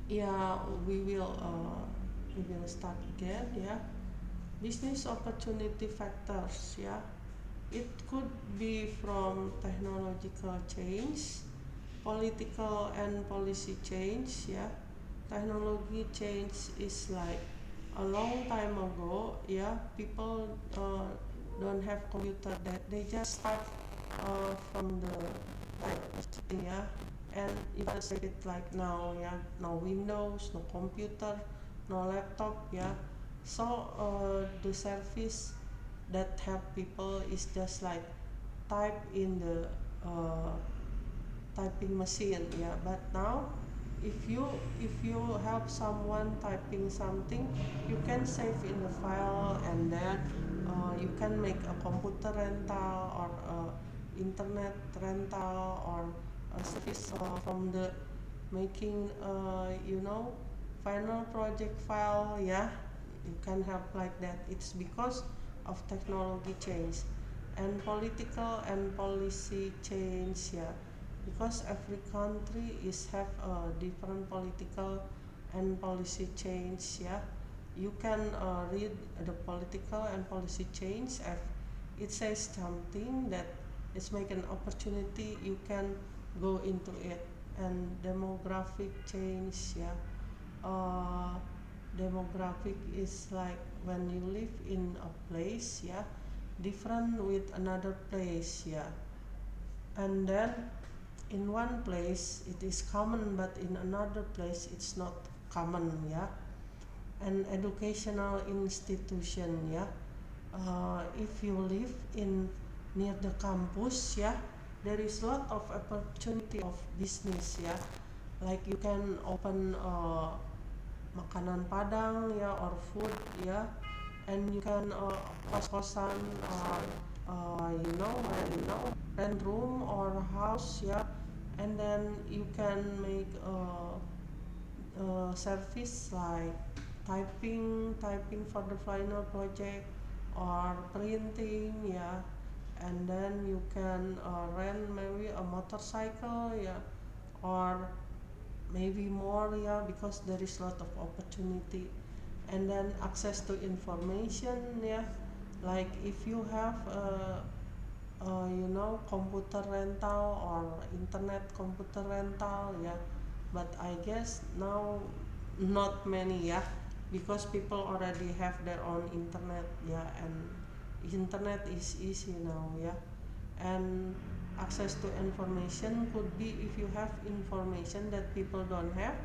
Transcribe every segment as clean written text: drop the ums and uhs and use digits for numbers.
Yeah, we will start again. Yeah, business opportunity factors. Yeah, it could be from technological change, political and policy change. Yeah, technology change is like a long time ago. Yeah, people don't have computer that they just start from the like yeah, and you can say it like now. Yeah, no windows, no computer, no laptop. Yeah, so the service that help people is just like type in the uh, typing machine. Yeah, but now if you help someone typing something, you can save in the file, and then you can make a computer rental or internet rental or a service from the making final project file. Yeah, you can help like that. It's because of technology change and political and policy change. Yeah, because every country is have a different political and policy change. Yeah, you can read the political and policy change. If it says something that is make an opportunity, you can go into it. And demographic change. Yeah, uh, demographic is like when you live in a place. Yeah, different with another place. Yeah, and then in one place it is common, but in another place it's not common. Yeah, an educational institution. Yeah, if you live in near the campus. Yeah, there is lot of opportunity of business. Yeah, like you can open makanan padang. Yeah, or food. Yeah, and you can kos-kosan, rent room or house. Yeah, and then you can make service like typing for the final project or printing. Yeah, and then you can rent maybe a motorcycle. Yeah, or maybe more. Yeah, because there is lot of opportunity. And then access to information. Yeah, like if you have computer rental or internet computer rental. Yeah, but I guess now not many. Yeah, because people already have their own internet. Yeah, and internet is easy now. Yeah, and access to information could be if you have information that people don't have,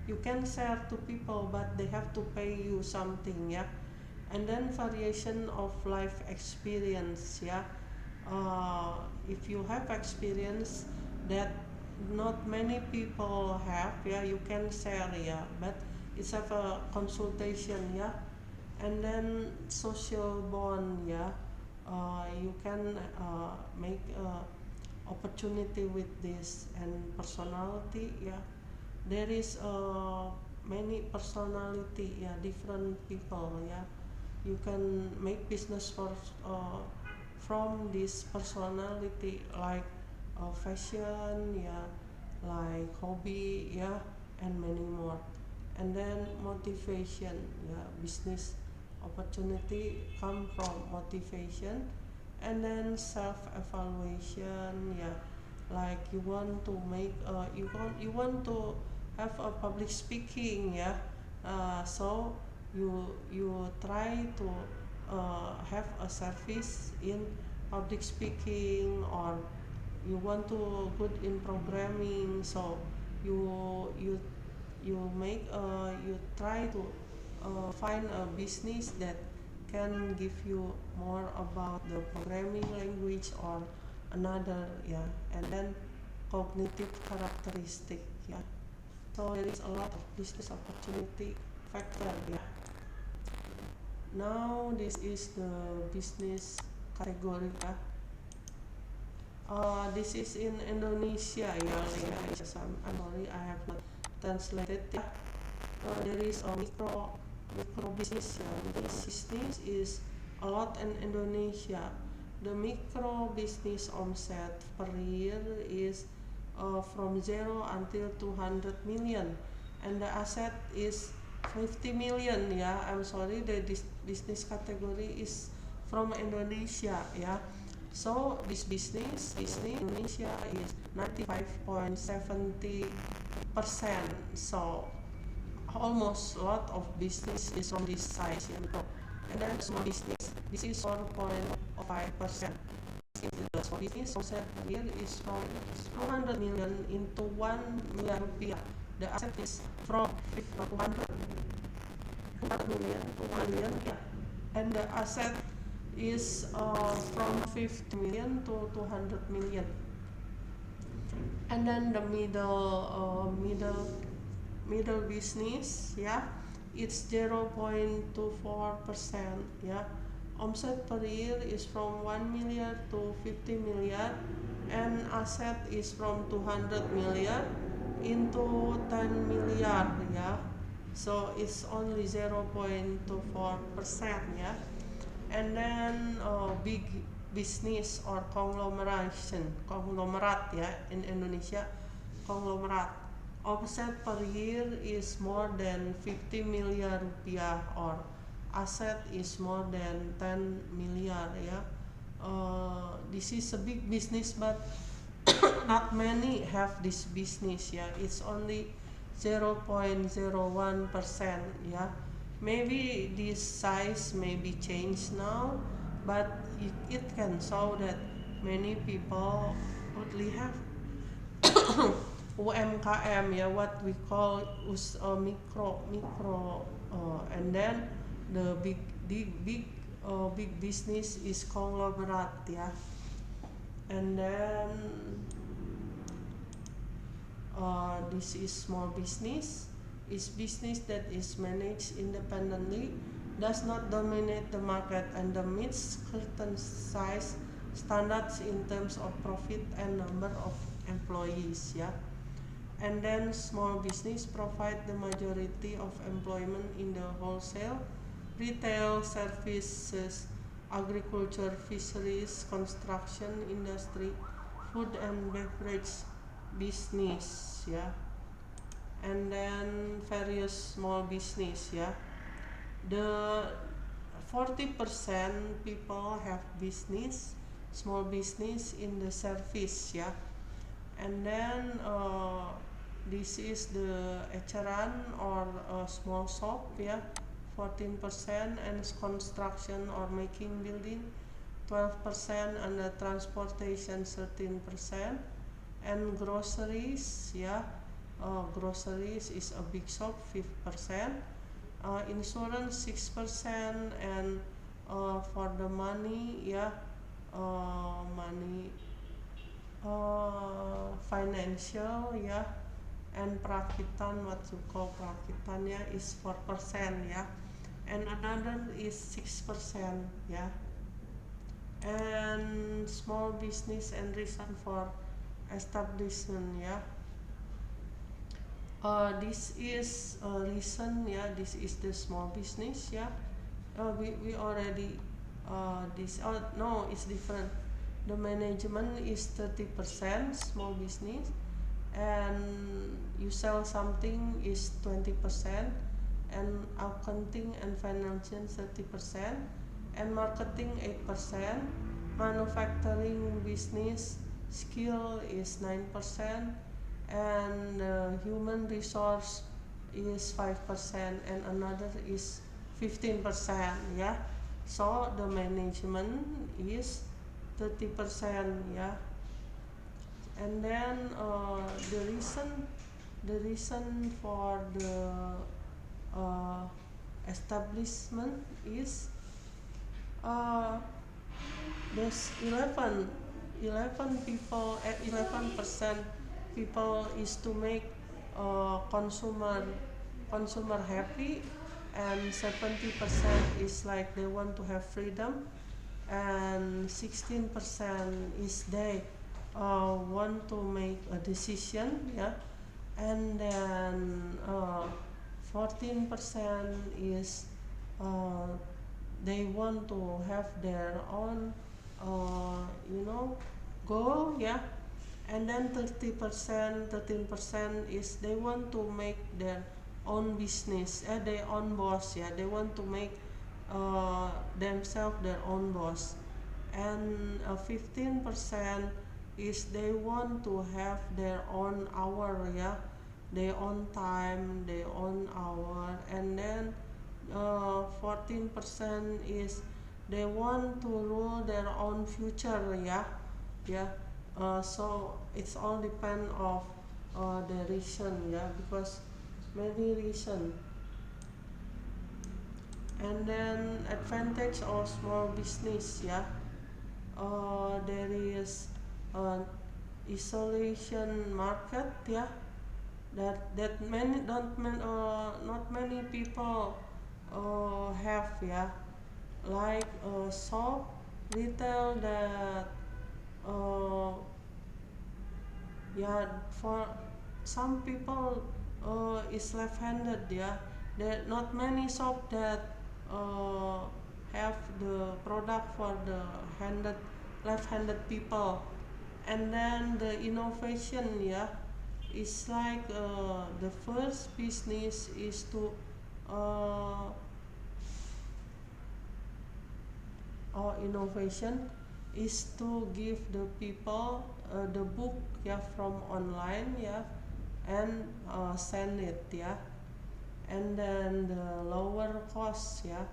you can share to people, but they have to pay you something. Yeah, and then variation of life experience. Yeah, if you have experience that not many people have. Yeah, you can share. Yeah, but it's have a consultation. Yeah, and then social bond. Yeah, you can make opportunity with this. And personality. Yeah, there is many personality. Yeah, different people. Yeah, you can make business for uh, from this personality, like fashion. Yeah, like hobby. Yeah, and many more. And then motivation. Yeah, business opportunity come from motivation. And then self evaluation. Yeah, like you want to make you want to have a public speaking. Yeah, so you try to have a service in public speaking, or you want to good in programming. So you you make you try to find a business that can give you more about the programming language or another. Yeah, and then cognitive characteristic. Yeah, so there is a lot of business opportunity factor. Yeah, now this is the business category. Yeah, this is in Indonesia. Yeah, yeah. I'm sorry, I have not translated. Yeah, there is a micro business. Yeah, this business is a lot in Indonesia. The micro business omset per year is from 0 until 200 million, and the asset is 50 million. Yeah, I'm sorry, the business category is from Indonesia. Yeah, so this business Indonesia is 95.70%. So almost a lot of business is from this size, you know. And then small business, this is 4.5%. The small business concept here is from 200 million into 1 million rupiah. The asset is from 200 million to 1 million, yeah. And the asset is from 50 million to 200 million. And then the middle business, yeah, it's 0.24%. Yeah, omset per year is from 1 million to 50 million, and asset is from 200 million into 10 million. Yeah, so it's only 0.24%. Yeah, and then big business or conglomerate, yeah, in Indonesia, conglomerate offset per year is more than 50 million rupiah, or asset is more than 10 million. Yeah, this is a big business, but not many have this business. Yeah, it's only 0.01%. Yeah, maybe this size may be changed now, but it can show that many people only have UMKM, yeah, what we call micro, and then the big business is conglomerate. Yeah, and then this is small business, is business that is managed independently, does not dominate the market, and meets certain size standards in terms of profit and number of employees. Yeah, and then small business provide the majority of employment in the wholesale, retail, services, agriculture, fisheries, construction industry, food and beverage business. Yeah, and then various small business. Yeah, the 40% people have business, small business in the service. Yeah, and then this is the eceran or small shop. Yeah, 14%, and construction or making building 12%, and the transportation 13%, and groceries. Yeah, groceries is a big shop 5%, insurance 6%, and for the money, yeah, money, financial, yeah, and perakitan, what you call perakitan, yeah, is 4%. Yeah, and another is 6%. Yeah, and small business and reason for establishment. Yeah, this is reason. Yeah, this is the small business. Yeah, we already this, oh no, it's different. The management is 30% small business, and you sell something is 20%, and accounting and financial 30%, and marketing 8%, manufacturing business skill is 9%, and human resource is 5%, and another is 15%. Yeah, so the management is 30%. Yeah, and then the reason for the uh, establishment is uh, there's 11 people, 11% people is to make consumer happy, and 70% is like they want to have freedom, and 16% is they want to make a decision. Yeah, and then 14% is uh, they want to have their own, you know, goal. Yeah, and then 30%, 13% is they want to make their own business, their own boss. Yeah, they want to make themselves their own boss, and 15% is they want to have their own hour. Yeah, their own time, their own hour, and then 14% is they want to rule their own future. Yeah, yeah. So it's all depend of the reason. Yeah, because many reason. And then advantage of small business. Yeah, there is uh, isolation market. Yeah, that many don't not many people have. Yeah, like shop retail that uh, yeah, for some people is left-handed. Yeah, there not many shop that uh, have the product for the handed left-handed people. And then the innovation. Yeah, it's like the first business is to uh, our innovation is to give the people the book. Yeah, from online. Yeah, and send it. Yeah, and then the lower cost. Yeah,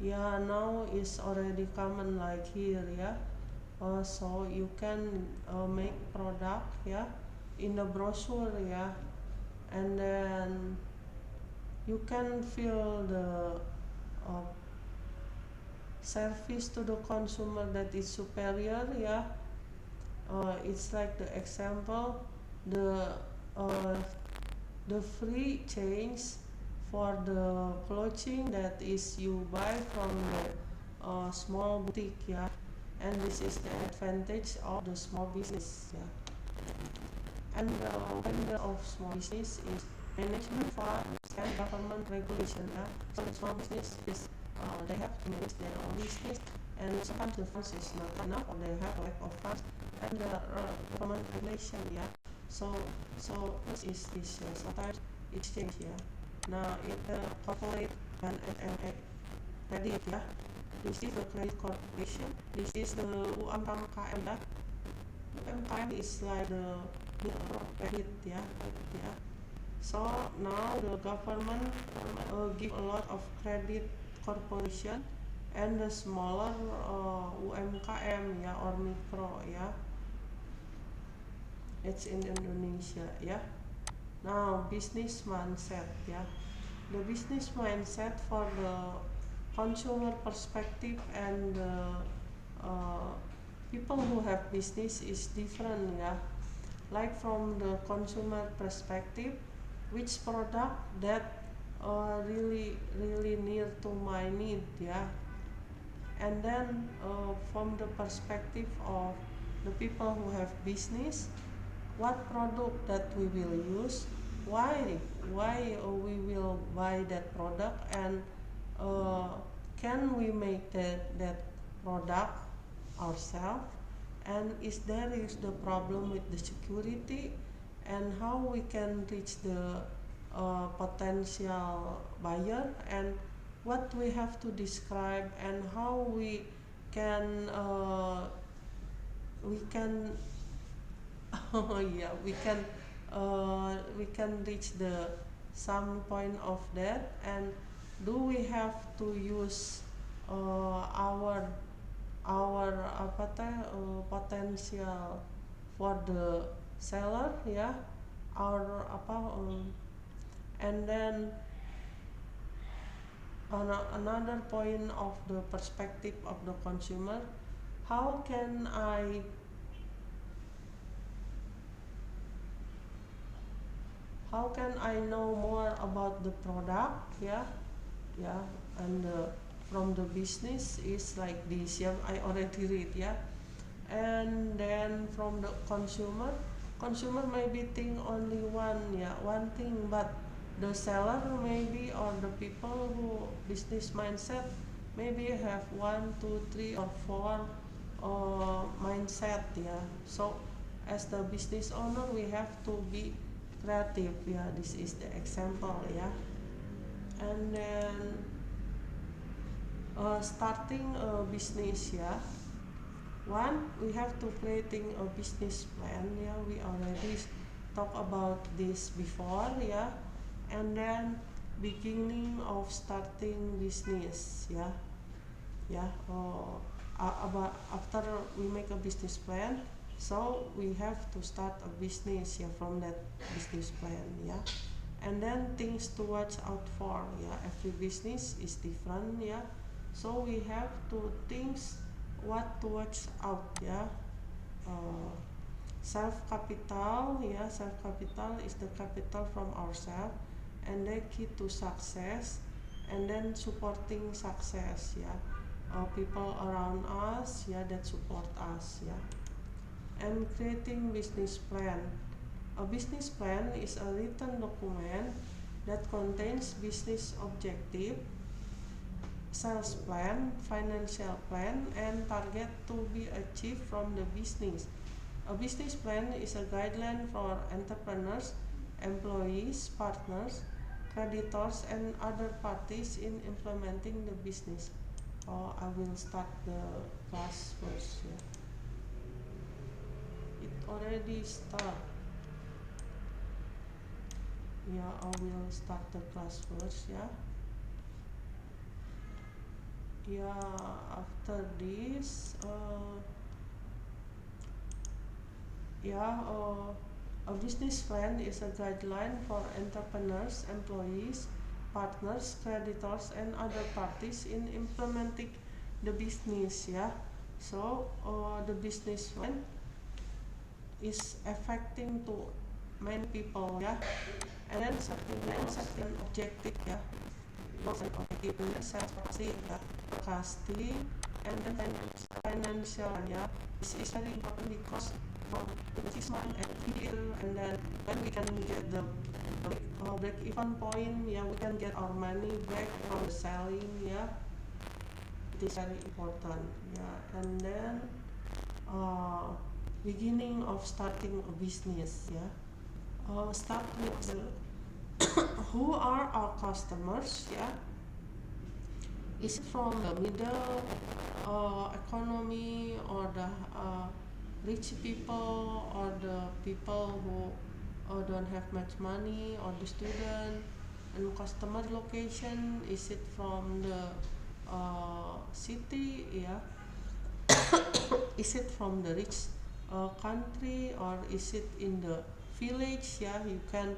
yeah, now is already common like here. Yeah, so you can make product. Yeah, in the brochure. Yeah, and then you can feel the uh, service to the consumer that is superior. Yeah, it's like the example, the uh, the free change for the clothing that is you buy from the small boutique. Yeah, and this is the advantage of the small business. Yeah, and the vendor of small business is management funds and government regulation. Yeah, so the small business is they have to manage their own business, and sometimes the funds is not enough or they have lack of funds, and the government regulation. Yeah, so this is this. Sometimes it's change. Yeah, now it corporate and credit. Yeah, this is the credit corporation, this is the UMKM. Yeah, UMKM is like the credit. Yeah, yeah. So now the government give a lot of credit corporation and the smaller UMKM. Yeah, or micro. Yeah, it's in Indonesia. Yeah, now business mindset. Yeah, the business mindset for the consumer perspective and the uh, people who have business is different. Yeah, like from the consumer perspective, which product that really near to my need. Yeah, and then from the perspective of the people who have business, what product that we will use, why we will buy that product, and uh, can we make that product ourselves, and is there is the problem with the security, and how we can reach the potential buyer, and what we have to describe, and how can we can oh yeah, we can reach the some point of that, and do we have to use our apa teh potential for the seller. Ya, our apa and then another point of the perspective of the consumer, how can I know more about the product. Yeah, yeah, and from the business is like this. Yeah, I already read. Yeah, and then from the consumer maybe think only one. Yeah, one thing, but the seller maybe, or the people who business mindset maybe have one, two, three, or four mindset, yeah. So as the business owner we have to be creative, yeah. This is the example, yeah. And then starting a business, yeah. One, we have to creating a business plan, yeah. We already talk about this before, yeah. And then beginning of starting business, yeah. Yeah. About after we make a business plan, so we have to start a business, yeah, from that business plan, yeah. And then things to watch out for, yeah. Every business is different, yeah. So we have to think what to watch out, yeah. uh, Self capital, yeah. Self capital is the capital from ourselves, and the key to success. And then supporting success, yeah. People around us, yeah, that support us, yeah. And creating business plan. A business plan is a written document that contains business objective, sales plan, financial plan, and target to be achieved from the business. A business plan is a guideline for entrepreneurs, employees, partners, creditors, and other parties in implementing the business. I will start the class first. Yeah. It already start. Yeah, I will start the class first. Yeah. Yeah. After this, yeah. A business plan is a guideline for entrepreneurs, employees, partners, creditors, and other parties in implementing the business. Yeah. So the business plan is affecting to many people. Yeah. And then setting objective, yeah. Goals and objective, sales policy, yeah. Forecasting, and then financial, yeah. This is very important because from the 6 month and year, and then when we can get the break even point, yeah, we can get our money back from the selling, yeah. It is very important, yeah. And then beginning of starting a business, yeah. Start with who are our customers, yeah. Is it from the middle economy, or the rich people, or the people who don't have much money, or the student? And customer location, is it from the city, yeah. Is it from the rich country, or is it in the village, yeah. You can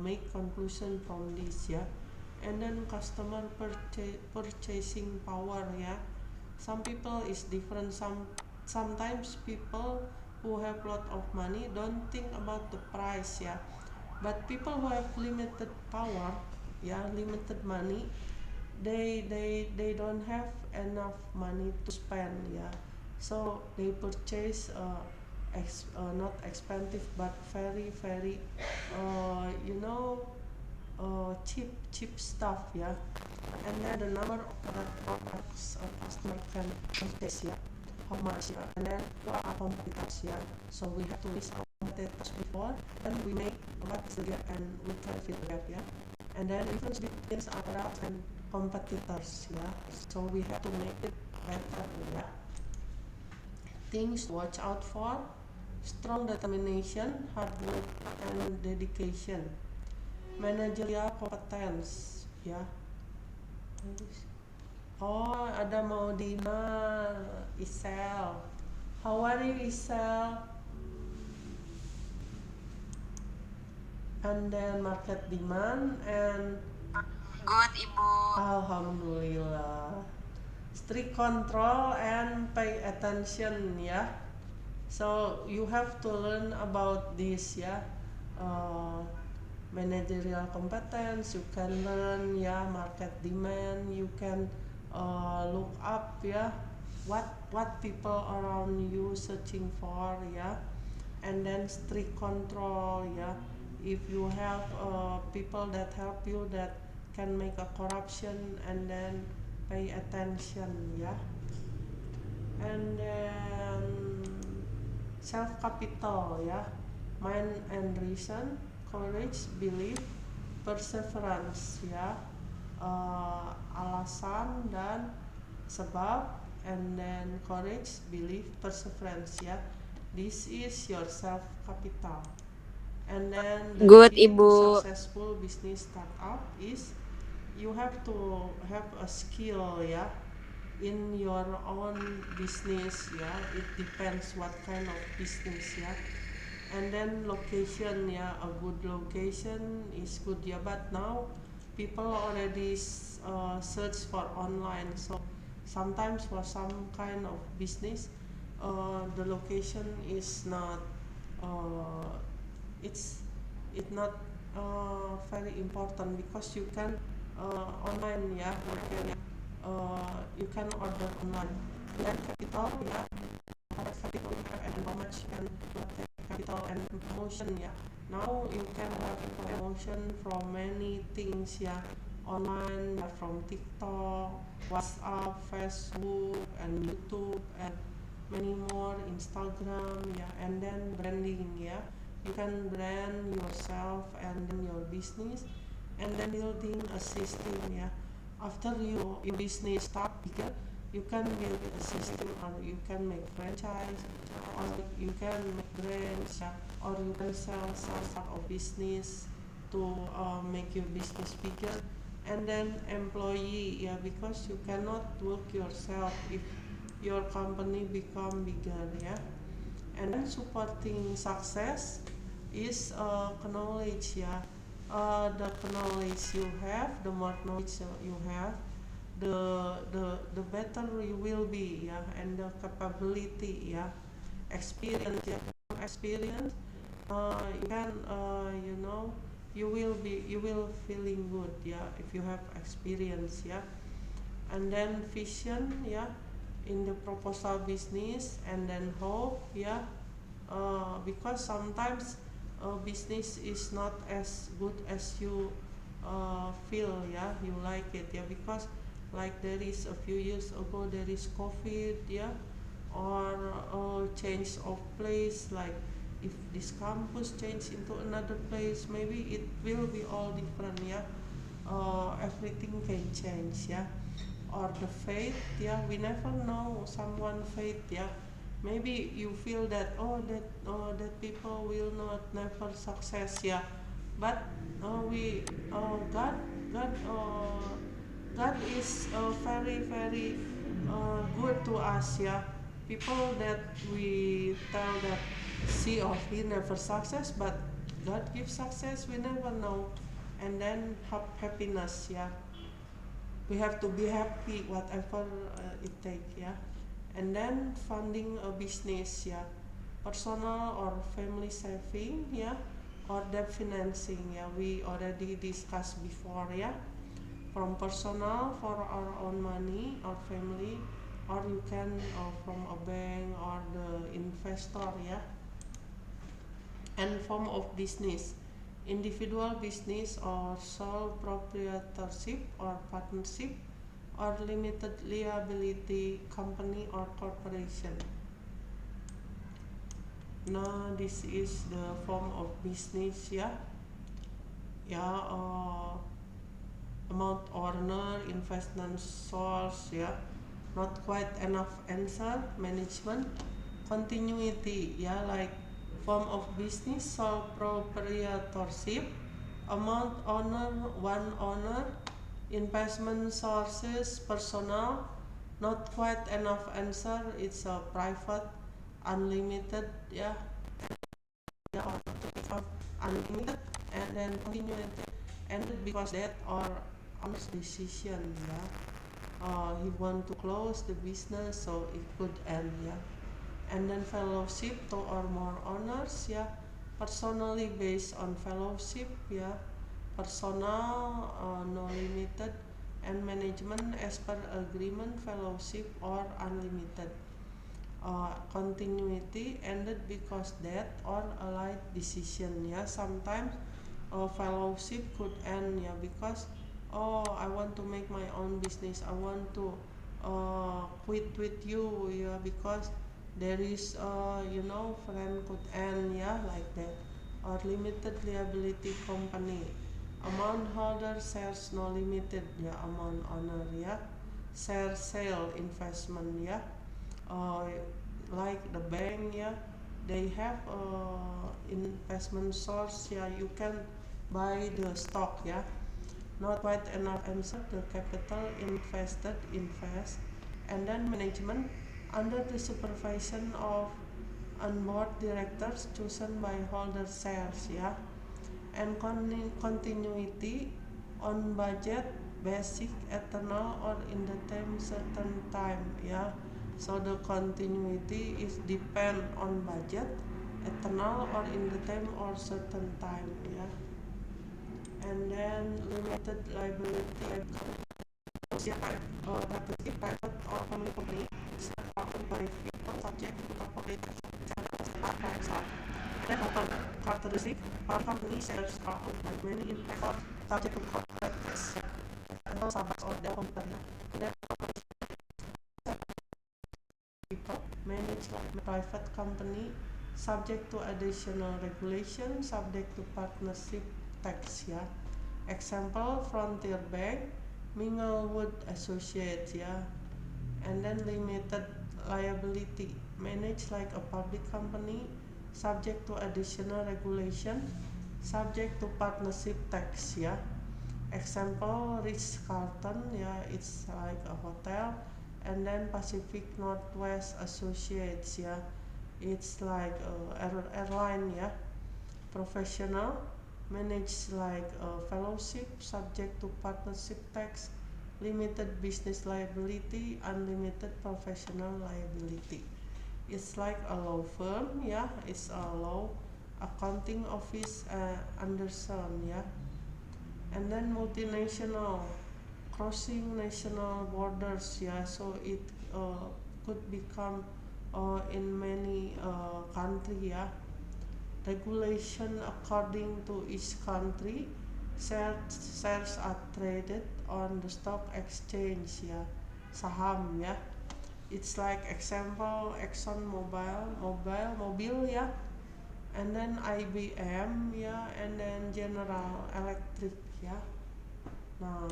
make conclusion from this, yeah. And then customer purchasing power, yeah. Some people is different. Sometimes people who have lot of money don't think about the price, yeah. But people who have limited power, yeah, limited money, they don't have enough money to spend, yeah. So they purchase not expensive but very cheap stuff, yeah. And then the number of products a customer can purchase, yeah. How much, yeah. And then what are competitors, yeah. So we have to list our competitors before, then we make what is the gap, and we can fill the gap, yeah. And then difference between our products and competitors, yeah. So we have to make it better, yeah. Things to watch out for: strong determination, hard work, and dedication. Managerial competence, ya. Oh, ada Maudina, Isel. How are you, Isel? And then market demand and Good, Ibu. Alhamdulillah. Strict control and pay attention, ya. So you have to learn about this, ya. Uh, Managerial competence, you can learn, ya. Market demand, you can look up, ya. What people around you searching for, ya. And then strict control, ya. If you have people that help you that can make a corruption, and then pay attention, ya. And then self capital, ya, mind and reason, courage, belief, perseverance, ya, alasan dan sebab, and then courage, belief, perseverance, ya. This is your self capital. And then the Good, key to Ibu. successful business startup is you have to have a skill, ya, in your own business, ya. It depends what kind of business, ya. And then location, ya, a good location is good, ya, but now people already search for online, so sometimes for some kind of business the location is not uh, it's not very important, because you can online, ya, you can order online. Then capital, ya, capital and how much can capital and promotion, ya. Now you can have promotion from many things, ya, online, ya, from TikTok, WhatsApp, Facebook, and YouTube, and many more, Instagram, ya. And then branding, ya, you can brand yourself and then your business, and then building a system, ya. After your business start bigger, you can build a system, or you can make franchise, or you can make brands, ya, or you can sell some sort of business to make your business bigger. And then employee, yeah, because you cannot work yourself if your company become bigger, yeah. And then supporting success is knowledge, yeah. The knowledge you have, the more knowledge you have, the better you will be, yeah. And the capability, yeah, experience, yeah. Experience, you can you will feeling good, yeah, if you have experience, yeah. And then vision, yeah, in the proposal business. And then hope, yeah, because sometimes business is not as good as you feel, yeah, you like it, yeah, because like there is a few years ago there is COVID, yeah, or change of place, like if this campus change into another place, maybe it will be all different, yeah. Everything can change, yeah. Or the fate, yeah, we never know someone fate, yeah. Maybe you feel that that people will not never success, yeah, but we God God is very very good to us, yeah. People that we tell that see, or he never success, but God gives success, we never know. And then happiness, yeah, we have to be happy whatever it take, yeah. And then funding a business, yeah, personal or family saving, yeah, or debt financing, yeah, we already discussed before, yeah. From personal for our own money or family, or you can from a bank or the investor, yeah. And form of business, individual business or sole proprietorship or partnership, or limited liability company or corporation. Now this is the form of business, yeah. Yeah, amount owner, investment source, yeah. Not quite enough answer, management, continuity, yeah, like form of business, sole proprietorship, amount owner, one owner, investment sources, personal, not quite enough answer, it's a private, unlimited, yeah, yeah, unlimited. And then continuity, and because that or owner's decision, yeah. He want to close the business, so it could end, yeah. And then fellowship, two or more owners, yeah, personally based on fellowship, yeah, personal, no limited, and management as per agreement, fellowship or unlimited. Continuity ended because death or allied decision, yeah. Sometimes fellowship could end, yeah, because I want to make my own business, I want to quit with you, yeah, because there is friend could end, yeah, like that. Or limited liability company, amount holder shares no limited, yeah, amount owner, yeah. Share sale investment, yeah. uh, like the bank, yeah, they have investment source, yeah, you can buy the stock, yeah. Not quite enough answer, the capital invested invest, and then management under the supervision of on board directors chosen by holder shares, yeah. And continuity on budget, basic, eternal, or in the time certain time, yeah. So the continuity is depend on budget, eternal, or in the time or certain time, yeah. And then limited liability, private or family company owned by people subject to corporate tax. Then open characteristic, our company shares are owned by many investors subject to corporate tax. Atau sahabat or their company. Then people manage like private company subject to additional regulation, subject to partnership tax, yeah. Example, Frontier Bank, Minglewood Associates, yeah. And then limited liability, managed like a public company, subject to additional regulation, subject to partnership tax, yeah. Example, Ritz Carlton, yeah, it's like a hotel. And then Pacific Northwest Associates, yeah, it's like a airline, yeah. Professional, managed like a fellowship, subject to partnership tax, limited business liability, unlimited professional liability. It's like a law firm, yeah, it's a law accounting office, Anderson, yeah. And then multinational, crossing national borders, yeah, so it could become in many country, yeah. Regulation according to each country, shares are traded on the stock exchange, yeah. Saham, yeah. It's like example Exxon Mobil, yeah. And then IBM, yeah, and then General Electric, yeah. Now,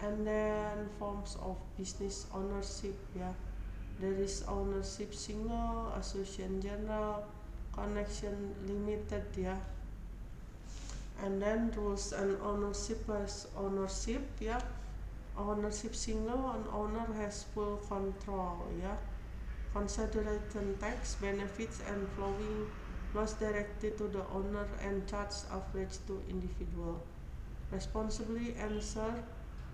and then forms of business ownership, yeah. There is ownership single, association general, connection limited, yeah. And then rules and ownership plus ownership, yeah. Ownership single, an owner has full control, yeah. Consideration tax, benefits and flowing loss directed to the owner and charge average to individual. Responsibly answer,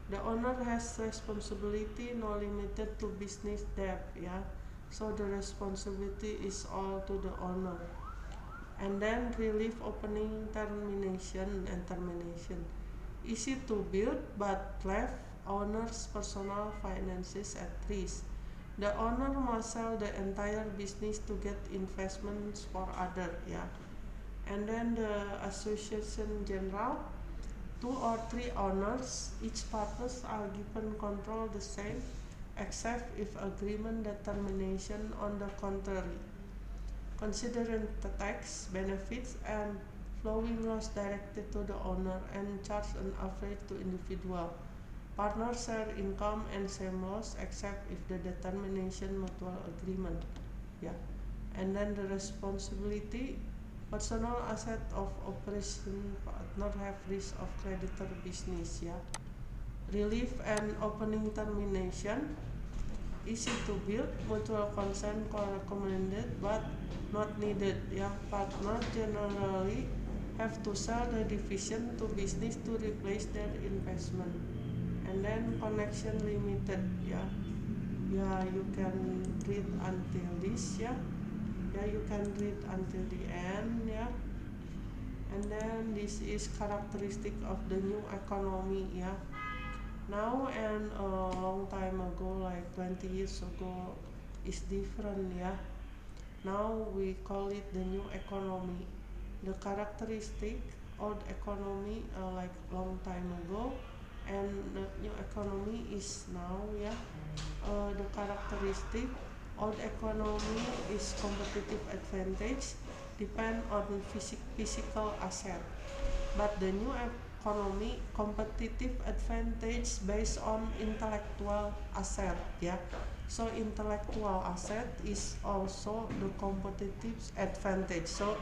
the owner has responsibility no limited to business debt, yeah. So the responsibility is all to the owner. And then relief, opening, termination. Easy to build but left owner's personal finances at risk. The owner must sell the entire business to get investments for other, yeah. And then the association general, two or three owners, each partners are given control the same, except if agreement determination on the contrary. Considering the tax benefits and flowing loss directed to the owner and charge an average to individual. Partners share income and same loss except if the determination mutual agreement. Yeah. And then the responsibility, personal asset of operation partner have risk of creditor business, yeah. Relief and opening termination, easy to build, mutual consent recommended but not needed, yeah. Partner generally have to sell the division to business to replace their investment. And then connection limited, yeah. Yeah, you can read until this, yeah. Yeah, you can read until the end, yeah. And then this is characteristic of the new economy, yeah. Now and a long time ago, like 20 years ago, is different, yeah. Now we call it the new economy. The characteristic old economy, like long time ago, and the new economy is now, the characteristic of the economy is competitive advantage depend on physical asset, but the new economy competitive advantage based on intellectual asset, so intellectual asset is also the competitive advantage. So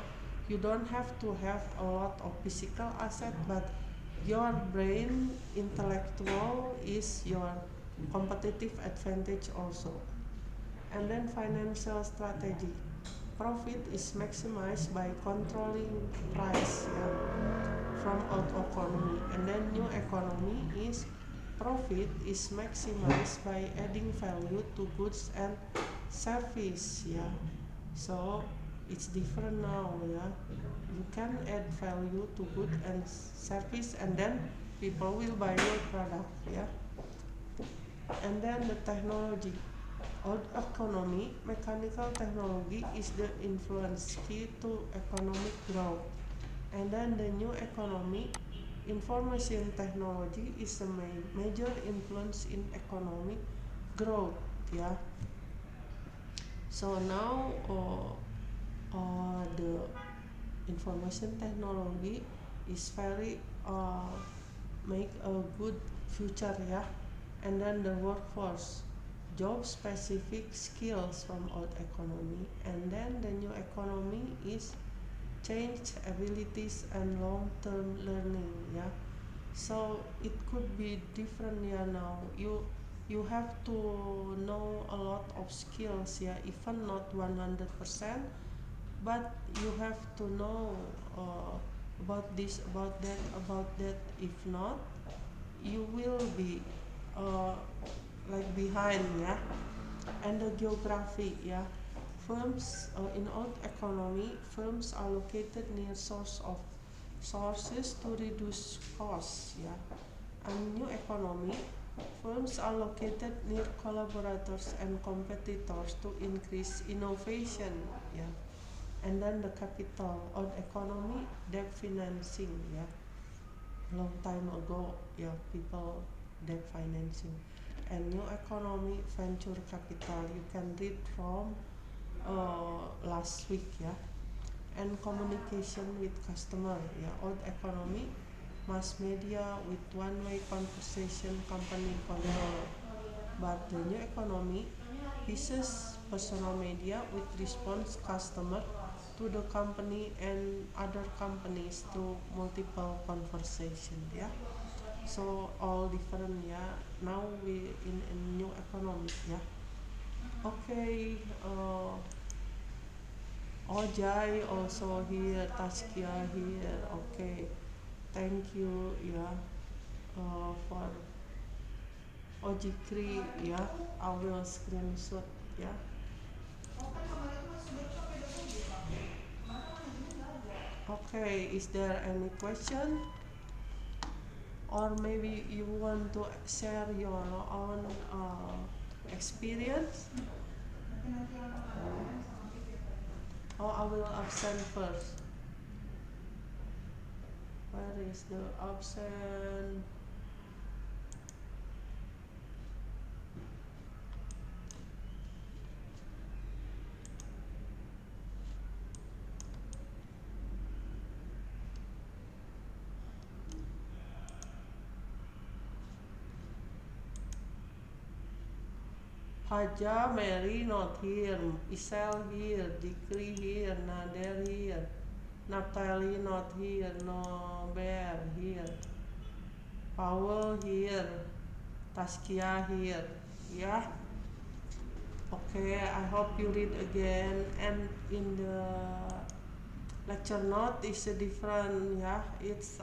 you don't have to have a lot of physical asset, but your brain intellectual is your competitive advantage also. And then financial strategy, profit is maximized by controlling price, from old economy. And then new economy is profit is maximized by adding value to goods and service, so it's different now, you can add value to good and service, and then people will buy your product, and then the technology. Old economy, mechanical technology is the influence key to economic growth. And then the new economy, information technology is a major influence in economic growth, So now the information technology is very make a good future, and then the workforce, job specific skills from old economy, and then the new economy is change abilities and long term learning, so it could be different, now you have to know a lot of skills, even not 100%, but you have to know about this, about that. If not, you will be uh, like behind, and the geography, firms in old economy, firms are located near sources to reduce costs, and new economy, firms are located near collaborators and competitors to increase innovation, and then the capital, old economy, debt financing, long time ago, people debt financing, and new economy, venture capital, you can read from last week, and communication with customer, old economy, mass media with one-way conversation, company control, but the new economy uses personal media with response customer to the company and other companies through multiple conversation, so all different, now we in a new economy, okay. Ojai also here, Taskia here, okay, thank you, for Ojikri, I will screenshot, yeah. Okay, is there any question, or maybe you want to share your own experience, or I will absent first. Where is the absent? Haja, Mary not here, Isel here, Dikri here, Nader here, Naphtali not here, no Bear here, Powell here, Taskia here, yeah. Okay, I hope you read again, and in the lecture note is a different, it's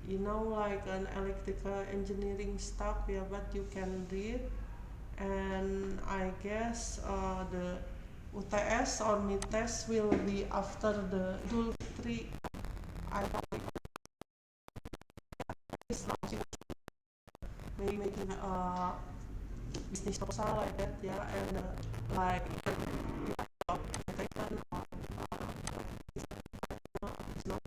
like an electrical engineering stuff, but you can read, and I guess the UTS or mid test will be after the Idul Fitri. I hope it's not maybe making business proposal like that, and like presentation or it's not